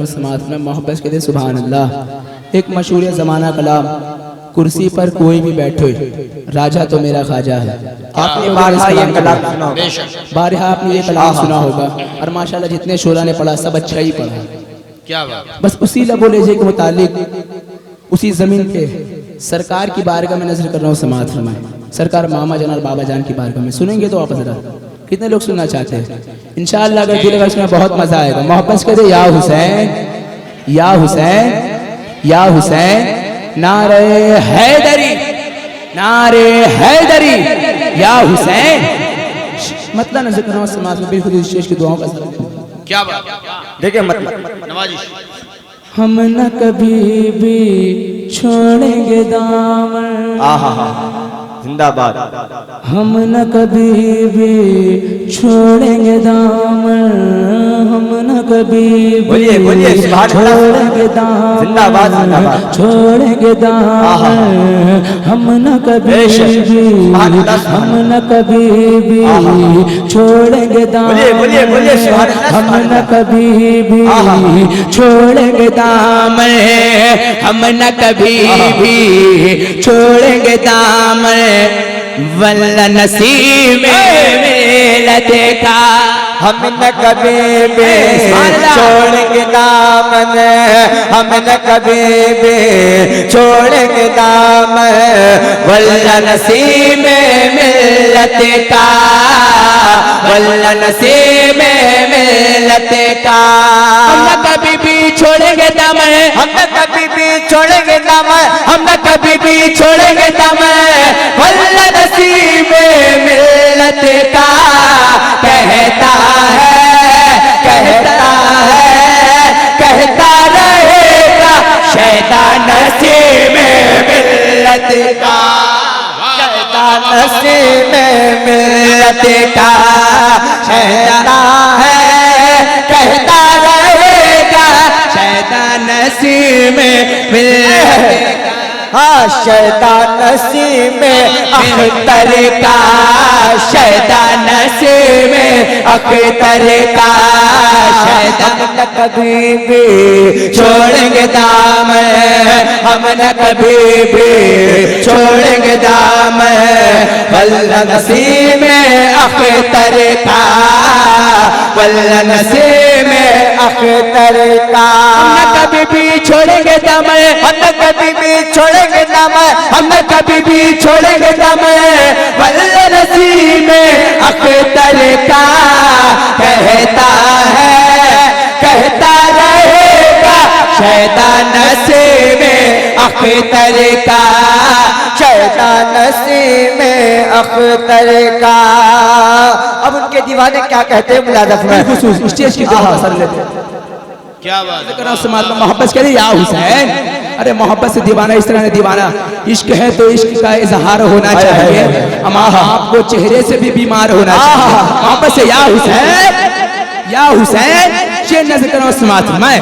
करम समात में मोहब्बत के दे सुभान अल्लाह। एक मशहूर ज़माना कलाम, कुर्सी पर कोई भी बैठे राजा तो मेरा ख्वाजा है। आपने बारहा ये कलाम सुना होगा, बारहा आपने ये कलाम सुना होगा और माशाल्लाह जितने शोरा ने पढ़ा सब अच्छा ही पढ़ा। क्या बात। बस उसी लबो लहजे के मुतालिक उसी जमीन पे सरकार की बारगाह में नजर कर रहा हूँ समात फरमाए। सरकार मामा जान और बाबा जान की बारगाह में सुनेंगे तो आप जरा कितने लोग सुनना चाहते हैं? इंशाअल्लाह अगर दिल में बहुत मजा आएगा। मोहब्बत कहते या हुसैन या हुसैन या हुसैन, नारे हैदरी नारे हैदरी या हुसैन। मतलब नजर कर रहा हूँ समाज में बिल्कुल इस चीज की दुआओं का। क्या बात। देखिए मतलब नवाजिश। हम न कभी भी छोड़ेंगे दामन, जिंदाबाद। हम न कभी भी छोड़ेंगे दामन, हम न कभी भी छोड़ेंगे दामन, जिंदाबाद जिंदाबाद। छोड़ेंगे दामन, हम न कभी भी हम न कभी भी छोड़ेंगे दामन, हम न कभी भी छोड़ेंगे दामन, हम न कभी भी छोड़ेंगे दामन, वल्ला नसीब में मिलत का हम न कभी भी छोड़ेंगे दामन, हम न कभी भी छोड़ेंगे दामन, वल्ला नसीब में मिलत का, वल्ला नसीब में मिलत का। हम न कभी भी छोड़ेंगे दामन, हम न कभी भी छोड़ेंगे दामन, हम न कभी भी छोड़ेंगे दामन, वल्ला नसीब में मिलत का। कहता कहता रहेगा शैतान नसीब में मिलत का, शैतान नसीब में मिलत का। शैतान कहता रहेगा शैतान नसीब में मिलत का। हाँ शैतान नसीब में अख्तर का, शैतान नसीब में अख्तर का। शैतान न कभी भी छोड़ेंगे दामन, हम न कभी भी छोड़ेंगे दामन, वल्ला नसीब में अख्तर का, वल्ला नसीब में अख्तर का। हम न कभी भी छोड़ेंगे दामन, हम न कभी भी छोड़ेंगे दामन, हम न कभी भी छोड़ेंगे दामन, वल्ला नसीब में अख्तर का। कहता कहता रहेगा शैतान नसीब में अख्तर का, शैतान नसीब में अख्तर का। अब उनके दीवाने क्या कहते हैं मुलाज़ा में स्टेज की असर लेते हैं। क्या बात है। समाज में मोहब्बत कहते या हुसैन। अरे मोहब्बत से दीवाना इस तरह दीवाना, इश्क है तो इश्क का इजहार होना चाहिए, आपको चेहरे से भी बीमार होना चाहिए। मोहब्बत से या हुसैन या हुसैन। नजर करो समाज में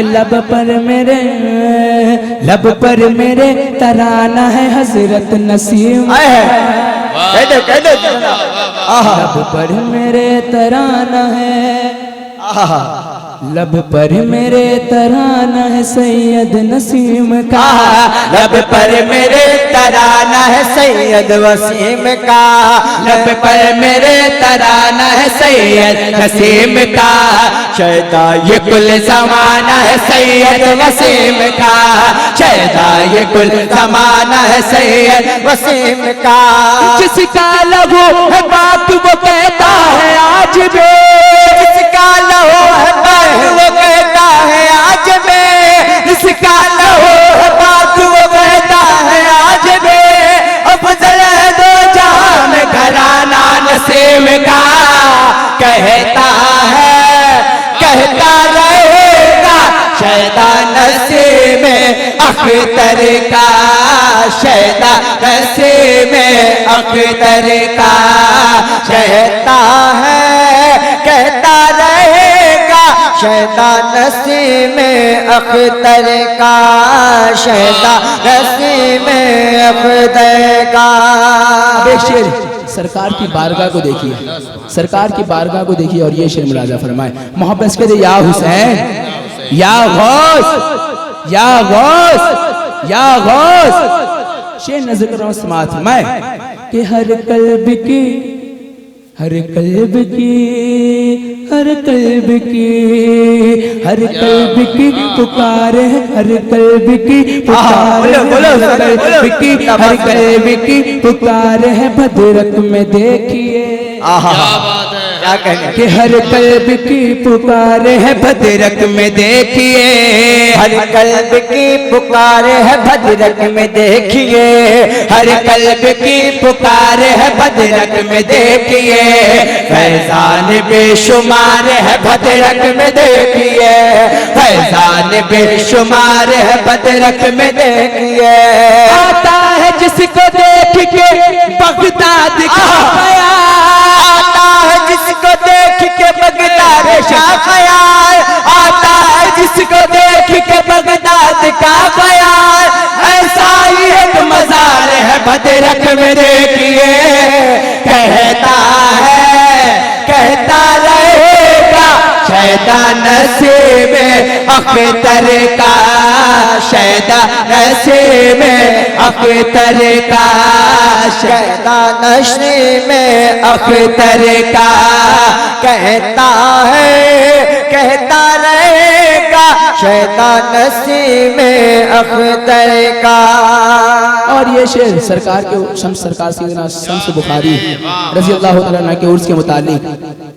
लब पर मेरे, लब पर मेरे तराना है हजरत नसीम, लब पर मेरे तराना है, लब पर मेरे तराना है सैयद नसीम का, लब पर मेरे तराना है सैयद वसीम का, लब पर मेरे तराना है सैयद नसीम का। शैदा ये कुल ज़माना है सैयद वसीम का, शैदा ये कुल ज़माना है सैयद वसीम का। जिसका लहू है बात वो कहता है आज भी, जिसका लहू है वो कहता है आज में, इसका लहू है बात वो कहता है आज में। अफजल है दो जहां में घराना नसीब का। कहता रहेगा शैतान नसीब में अख्तर का, शैतान नसीब में अख्तर का। कहता रहेगा शैतान नसीब में अख्तर का, शैतान नसीब में अख्तर का। सरकार की बारगाह को देखिए, सरकार की बारगाह को देखिए और ये शेर मुलाजा फरमाए। मोहब्बत के दे या हुसैन या गौस या गौस या गौस। शेर नजर कर रहा हूं समात मैं कि हर कल्ब की हर कल्ब की हर कल्ब की हर कल्ब की पुकार है, हर कल्ब की पुकार है, हर कल्ब की हर कल्ब की पुकार है भद्रक में देखिए। क्या बात है, क्या कहें कि हर कल्ब की पुकार है भद्रक में देखिए। हर कल्ब की पुकार है भद्रक में देखिए, हर कल्ब की पुकार है भद्रक में देखिए। फैजान बेशुमार है भद्रक में देखिए, फैजान बेशुमार है भद्रक में देखिए। आता है जिसको देख के बगदाद का ख्याल, आता है जिसको देख के बगदाद का ख्याल, आता है जिसको देख के बगदाद का ख्याल। ऐसा ही एक मजार है भद्रक में देखिए। कहता रहेगा शैतान नसीब अख्तर का, शैतान नसीब अख्तर का, शैतान नसीब अख्तर का। कहता रहेगा शैतान नसीब अख्तर का। और ये शेर सरकार के शम्स सरकार सैयदना शम्स बुखारी रज़ी अल्लाह तआला अन्हु के उर्स के मुतालिक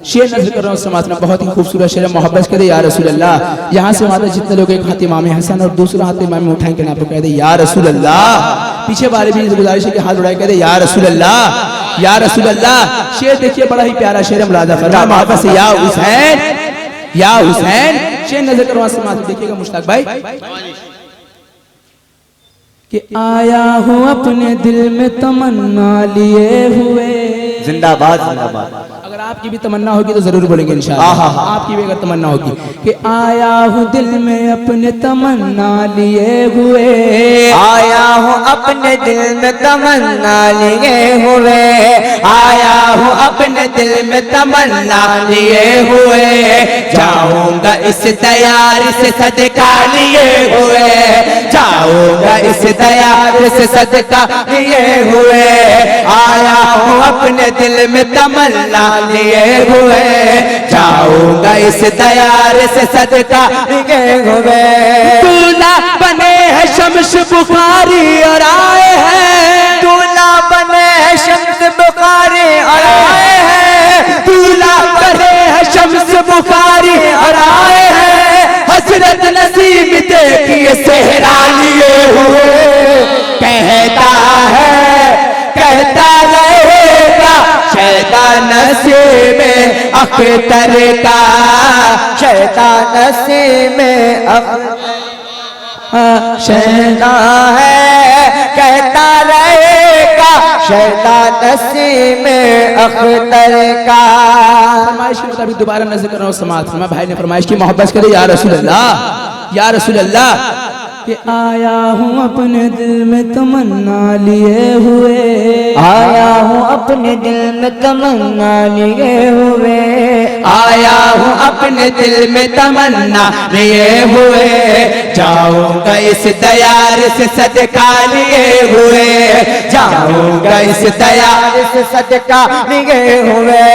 शेर नज़र कर रहा हूँ समात में। बहुत ही खूबसूरत शेर है। मोहब्बत करे या रसूल अल्लाह। यहाँ से वहाँ तक जितने लोग एक हाथ इमाम हसन और दूसरा हाथ इमाम उठाएं के नाम पर कह दे या रसूल अल्लाह। पीछे वाले भी गुजारिश है कि हाथ उठाए कह दे या रसूल अल्लाह या रसूल अल्लाह। शेर देखिए बड़ा ही प्यारा शेर है। मुलाजा फरमा मोहब्बत से या हुसैन या हुसैन। शेर नजर करो समात देखिएगा मुश्ताक भाई कि आया हूँ अपने दिल में तमन्ना लिए हुए। जिंदाबाद जिंदाबाद। अगर आपकी भी तमन्ना होगी तो जरूर बोलेंगे इंशाअल्लाह। आपकी भी अगर तमन्ना होगी कि आया हूँ दिल में अपने तमन्ना लिए हुए, आया हूँ अपने दिल में तमन्ना लिए हुए, आया हूँ अपने दिल में तमन्ना लिए हुए। जाऊंगा इस तैयार से सदका लिए हुए, जाऊंगा इस तैयार से सदका लिए हुए। आया हूँ अपने दिल में तमन्ना लिए हुए, जाऊंगा इस तैयार से सदका लिए हुए। दूल्हा बने हैं शम्स बुखारी और आए हैं, दूल्हा बने हैं शम्स बुखारी और आए हैं, दूल्हा बने हैं शम्स बुखारी और आए हैं। हजरत नसीब देखिए सेहरा लिए हुए। कहता रहेगा शैतान नसीब अख्तर का, शैतान नसीब शैतान है। कहता रहेगा शैतान नसीब अख्तर का। फरमाइश के मुताबिक दोबारा नजर कर रहा हूँ समात में। भाई ने फरमाइश की मोहब्बत करे या रसूल अल्लाह या रसूल अल्लाह। कि आया हूँ अपने दिल में तमन्ना लिए हुए, आया हूँ अपने दिल में तमन्ना लिए हुए, आया हूँ अपने दिल में तमन्ना लिए हुए। जाऊंगा इस तैयार से सदका लिए हुए, जाऊंगा इस तैयार से सदका लिए हुए।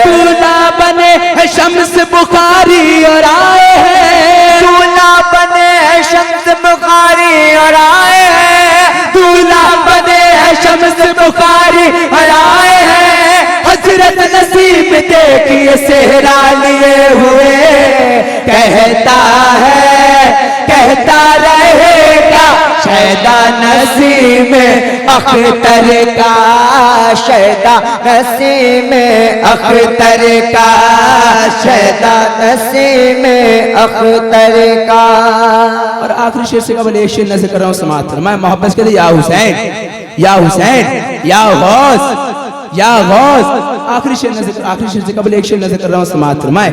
दूल्हा बने है शम्स बुखारी और आए हैं, दूल्हा बने हैं शम्स बुखारी और आए हैं, दूल्हा बने है शम्स बुखारी और आए हैं। हजरत नसीब देखिए सेहरा लिए हुए। कहता रहेगा शैतान नसीब अख्तर का, शैतान नसीब अख्तर का, शैतान नसीब अख्तर का। और आखिरी शेर से कबल एक शेर नजर कर रहा हूँ समात में। मैं मोहब्बत के या हुसैन या हुसैन या गौस या गौस। आखिरी शेर से कबल एक शेर नजर कर रहा हूँ समात में।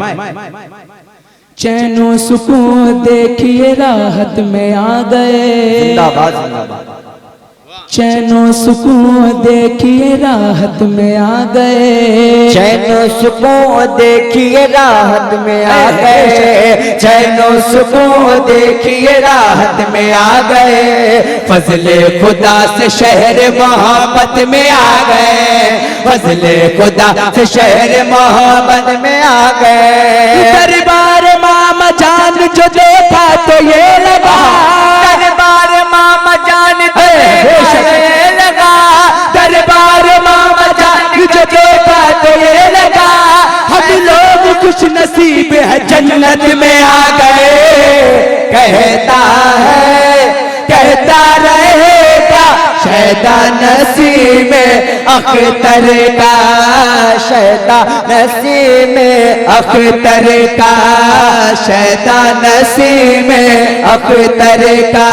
चैनो सुकून देखिए राहत में आ गए, जिंदाबाद जिंदाबाद। चैनो सुकून देखिए राहत में आ गए, चैनो सुकून देखिए राहत में आ गए, चैनो सुकून देखिए राहत में आ गए। फजले खुदा से शहर मोहब्बत में आ गए, फजले खुदा से शहर मोहब्बत में आ गए। दरबार मामा जान जो देखा तो ये लगा, दरबार मामा जान तो ये लगा, दरबार मामा जान जो देखा तो ये लगा। हम लोग खुश नसीब है जन्नत में आ गए। कहता है कहता रहेगा शैदा नसीब अख्तर का, शैदा नसीब अख्तर का, शैदा नसीब अख्तर का।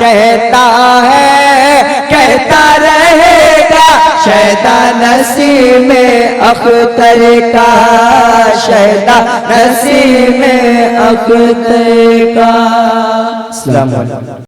कहता है कहता रहेगा शैदा नसीब अख्तर का, शैदा नसीब अख्तर का।